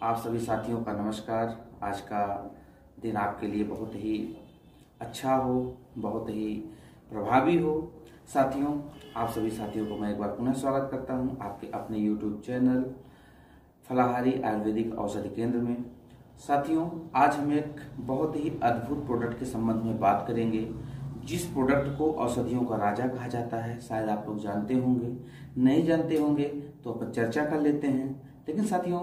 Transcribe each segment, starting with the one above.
आप सभी साथियों का नमस्कार। आज का दिन आपके लिए बहुत ही अच्छा हो, बहुत ही प्रभावी हो। साथियों, आप सभी साथियों को मैं एक बार पुनः स्वागत करता हूं आपके अपने YouTube चैनल फलाहारी आयुर्वेदिक औषधि केंद्र में। साथियों, आज हम एक बहुत ही अद्भुत प्रोडक्ट के संबंध में बात करेंगे, जिस प्रोडक्ट को औषधियों का राजा कहा जाता है। शायद आप लोग जानते होंगे, नहीं जानते होंगे तो अपन चर्चा कर लेते हैं। लेकिन साथियों,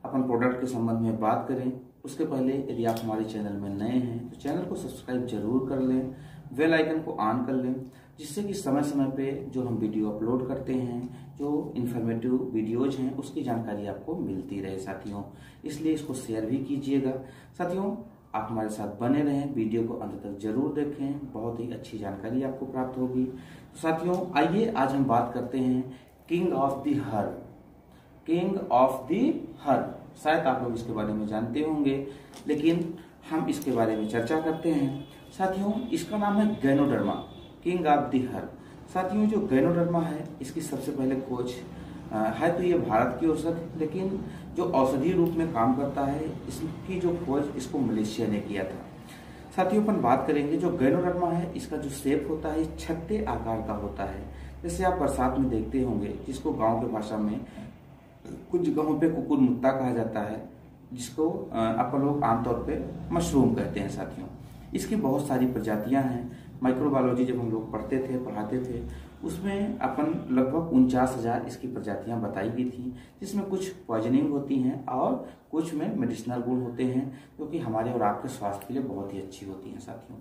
अपन प्रोडक्ट के संबंध में बात करें उसके पहले यदि आप हमारे चैनल में नए हैं तो चैनल को सब्सक्राइब जरूर कर लें, बेल आइकन को ऑन कर लें, जिससे कि समय समय पे जो हम वीडियो अपलोड करते हैं, जो इन्फॉर्मेटिव वीडियोज हैं, उसकी जानकारी आपको मिलती रहे साथियों। इसलिए इसको शेयर भी कीजिएगा। साथियों, आप हमारे साथ बने रहें, वीडियो को अंत तक जरूर देखें, बहुत ही अच्छी जानकारी आपको प्राप्त होगी। तो साथियों, आइए आज हम बात करते हैं king of the herb. King of the herb, शायद आप लोग इसके बारे में जानते होंगे, लेकिन हम इसके बारे में चर्चा करते हैं। साथियों, इसका नाम है ganoderma, king of the herb. साथियों, जो गैनोडर्मा है इसकी सबसे पहले खोज है तो ये भारत की औषधि, लेकिन जो औषधि रूप में काम करता है इसकी जो खोज इसको मलेशिया ने किया था। साथियों, अपन बात करेंगे जो गैनोडर्मा है इसका जो शेप होता है छत्ते आकार का होता है। जैसे आप बरसात में देखते होंगे, जिसको गांव की भाषा में कुछ जगहों पे कुकुर मुत्ता कहा जाता है, जिसको अपन लोग आमतौर पे मशरूम कहते हैं। साथियों, इसकी बहुत सारी प्रजातियां हैं। माइक्रोबायोलॉजी जब हम लोग पढ़ाते थे उसमें अपन लगभग 49,000 इसकी प्रजातियां बताई गई थी, जिसमें कुछ पॉइजनिंग होती हैं और कुछ में मेडिसिनल गुण होते हैं, जो कि हमारे और आपके स्वास्थ्य के लिए बहुत ही अच्छी होती हैं। साथियों,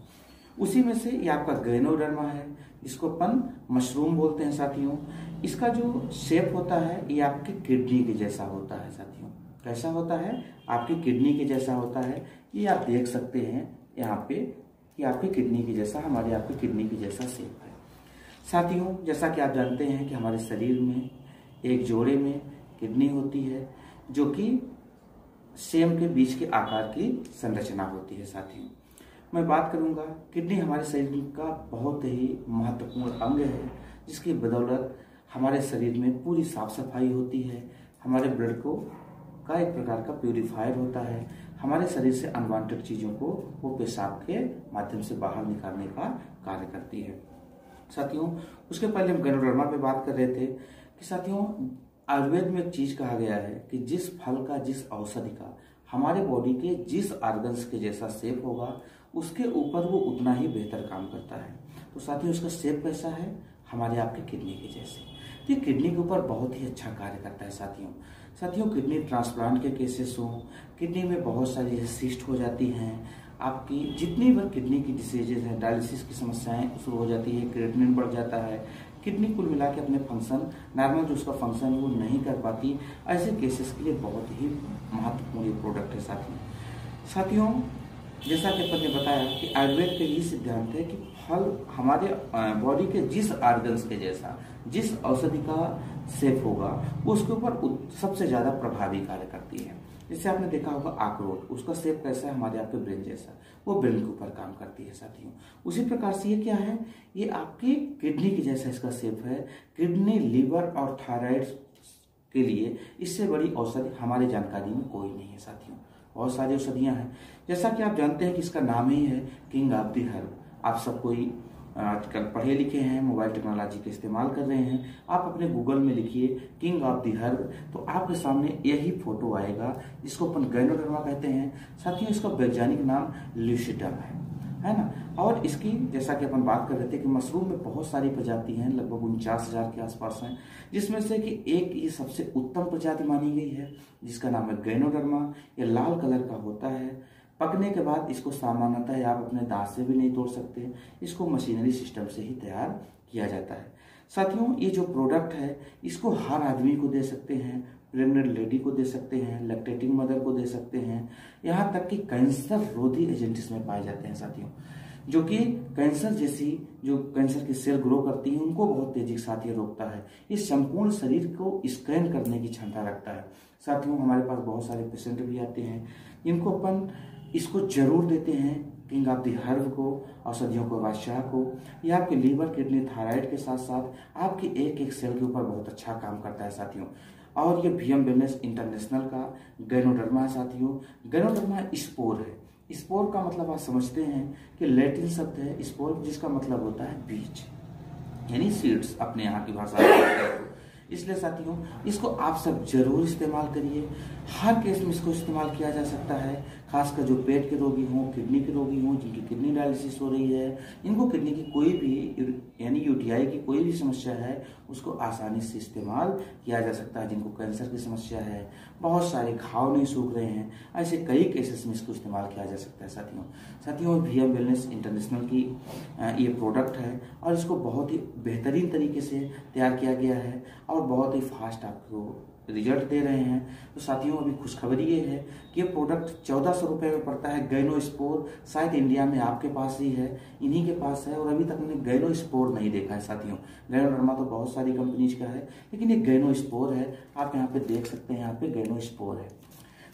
उसी में से ये आपका गैनोडर्मा है, जिसको अपन मशरूम बोलते हैं। साथियों, इसका जो शेप होता है ये आपकी किडनी के जैसा होता है। साथियों, कैसा होता है? आपकी किडनी के जैसा होता है। ये आप देख सकते हैं यहाँ पे कि आपकी किडनी के जैसा, हमारे आपकी किडनी के जैसा शेप है। साथियों, जैसा कि आप जानते हैं कि हमारे शरीर में एक जोड़े में किडनी होती है, जो कि सेम के बीच के आकार की संरचना होती है। साथियों, मैं बात करूंगा, किडनी हमारे शरीर का बहुत ही महत्वपूर्ण अंग है, जिसकी बदौलत हमारे शरीर में पूरी साफ सफाई होती है। हमारे ब्लड को का एक प्रकार का प्यूरिफायर होता है। हमारे शरीर से अनवांटेड चीजों को वो पेशाब के माध्यम से बाहर निकालने का कार्य करती है। साथियों, उसके पहले हम गैनोडर्मा पे बात कर रहे थे कि साथियों, आयुर्वेद में एक चीज कहा गया है कि जिस फल का, जिस औषधि का हमारे बॉडी के जिस ऑर्गन्स के जैसा शेप होगा, उसके ऊपर वो उतना ही बेहतर काम करता है। तो साथियों, उसका शेप कैसा है? हमारे आपके किडनी के जैसे। तो ये किडनी के ऊपर बहुत ही अच्छा कार्य करता है। साथियों, किडनी ट्रांसप्लांट के केसेस हों, किडनी में बहुत सारी सिस्ट हो जाती हैं, आपकी जितनी बार किडनी की डिसीजेज हैं, डायलिसिस की समस्याएं शुरू हो जाती है, क्रिएटिनिन बढ़ जाता है, किडनी कुल मिला के अपने फंक्शन, नॉर्मल जो उसका फंक्शन वो नहीं कर पाती, ऐसे केसेस के लिए बहुत ही महत्वपूर्ण ये प्रोडक्ट है। साथियों, जैसा कि अपन ने बताया कि आयुर्वेद का यही सिद्धांत है कि फल हमारे बॉडी के जिस ऑर्गन्स के जैसा, जिस औषधि का शेप होगा, उसके ऊपर सबसे ज्यादा प्रभावी कार्य करती है। जैसे आपने देखा होगा अखरोट, उसका शेप कैसा है? हमारे आपके ब्रेन जैसा, वो ब्रेन के ऊपर काम करती है। साथियों, उसी प्रकार से ये क्या है? ये आपकी किडनी के जैसा इसका शेप है। किडनी, लीवर और थायराइड के लिए इससे बड़ी औषधि हमारी जानकारी में कोई नहीं है। साथियों, बहुत सारी औषधियां हैं, जैसा कि आप जानते हैं कि इसका नाम ही है किंग ऑफ द हर्ब। आप सब कोई आजकल पढ़े लिखे हैं, मोबाइल टेक्नोलॉजी का इस्तेमाल कर रहे हैं, आप अपने गूगल में लिखिए किंग ऑफ द हर्ब, तो आपके सामने यही फोटो आएगा, जिसको अपन गैनोडर्मा कहते हैं। साथियों, इसका वैज्ञानिक नाम ल्यूसिडम है ना। और इसकी, जैसा कि अपन बात कर रहे थे कि मशरूम में बहुत सारी प्रजाति हैं, लगभग 49,000 के आसपास हैं, जिसमें से कि एक ये सबसे उत्तम प्रजाति मानी गई है, जिसका नाम है गैनोडर्मा। ये लाल कलर का होता है। पकने के बाद इसको सामान्यतः आप अपने दांत से भी नहीं तोड़ सकते, इसको मशीनरी सिस्टम से ही तैयार किया जाता है। साथियों, ये जो प्रोडक्ट है इसको हर आदमी को दे सकते हैं, प्रेग्नेंट लेडी को दे सकते हैं, लैक्टेटिंग मदर को दे सकते हैं, यहाँ तक कि कैंसर रोधी एजेंट इसमें पाए जाते हैं। साथियों, जो कि कैंसर जैसी जो कैंसर की सेल ग्रो करती है उनको बहुत तेजी के साथ ये रोकता है। ये संपूर्ण शरीर को स्कैन करने की क्षमता रखता है। साथियों, हमारे पास बहुत सारे पेशेंट भी आते हैं, जिनको अपन इसको जरूर देते हैं, किंग ऑफ द हर्ब को, औषधियों को, बादशाह को। यह आपके लीवर, किडनी, थायराइड के साथ साथ आपकी एक एक सेल के ऊपर बहुत अच्छा काम करता है। साथियों, और ये वीएम वेलनेस इंटरनेशनल का गैनोडर्मा है साथियों। गैनोडर्मा स्पोर है। स्पोर का मतलब आप समझते हैं कि लैटिन शब्द है स्पोर, जिसका मतलब होता है बीज, यानी सीड्स अपने यहाँ की भाषा में। इसलिए साथियों इसको आप सब जरूर इस्तेमाल करिए। हर केस में इसको इस्तेमाल किया जा सकता है, खासकर जो पेट के रोगी हों, किडनी के रोगी हों, जिनकी किडनी डायलिसिस हो रही है, इनको किडनी की कोई भी यानी यूटीआई की कोई भी समस्या है, उसको आसानी से इस्तेमाल किया जा सकता है। जिनको कैंसर की समस्या है, बहुत सारे घाव नहीं सूख रहे हैं, ऐसे कई केसेस में इसको इस्तेमाल किया जा सकता है साथियों वीएम वेलनेस इंटरनेशनल की ये प्रोडक्ट है और इसको बहुत ही बेहतरीन तरीके से तैयार किया गया है और बहुत ही फास्ट आपको रिजल्ट दे रहे हैं। तो साथियों अभी खुशखबरी ये है कि ये प्रोडक्ट 1400 रुपये में पड़ता है। गैनो स्पोर शायद इंडिया में आपके पास ही है, इन्हीं के पास है, और अभी तक मैंने गैनो स्पोर नहीं देखा है साथियों। गैनोडर्मा तो बहुत सारी कंपनीज का है, लेकिन ये गैनो स्पोर है। आप यहाँ पे देख सकते हैं, यहाँ पे गैनो स्पोर है।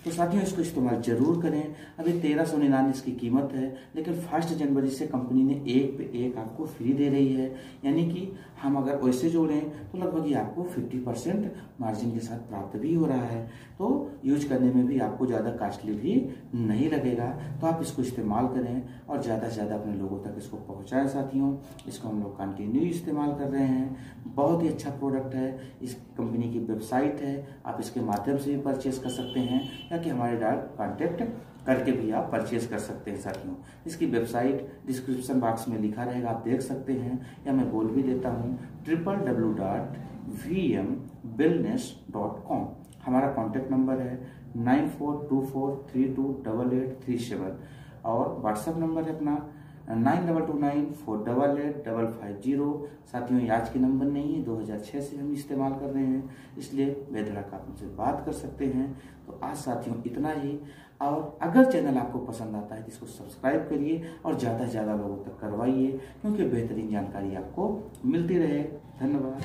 तो साथियों इसको इस्तेमाल जरूर करें। अभी 1399 इसकी कीमत है, लेकिन 1 जनवरी से कंपनी ने 1 पे 1 आपको फ्री दे रही है, यानी कि हम अगर वैसे जोड़ें तो लगभग ये आपको 50% मार्जिन के साथ प्राप्त भी हो रहा है। तो यूज करने में भी आपको ज़्यादा कॉस्टली भी नहीं लगेगा। तो आप इसको इस्तेमाल करें और ज़्यादा से ज़्यादा अपने लोगों तक इसको पहुँचाएं साथियों। इसको हम लोग कंटिन्यू इस्तेमाल कर रहे हैं। बहुत ही अच्छा प्रोडक्ट है। इस कंपनी की वेबसाइट है, आप इसके माध्यम से भी परचेज कर सकते हैं, या कि हमारे डायरेक्ट कॉन्टेक्ट करके भी आप परचेज कर सकते हैं साथियों। इसकी वेबसाइट डिस्क्रिप्शन बॉक्स में लिखा रहेगा, आप देख सकते हैं, या मैं बोल भी देता हूँ www.vmwellness.com। हमारा कॉन्टेक्ट नंबर है 9424328837 और व्हाट्सएप नंबर है अपना 9229488550। साथियों ये आज के नंबर नहीं है, 2006 से हम इस्तेमाल कर रहे हैं, इसलिए बेधड़क आप मुझसे बात कर सकते हैं। तो आज साथियों इतना ही, और अगर चैनल आपको पसंद आता है तो इसको सब्सक्राइब करिए और ज़्यादा से ज़्यादा लोगों तक करवाइए, क्योंकि बेहतरीन जानकारी आपको मिलती रहे। धन्यवाद।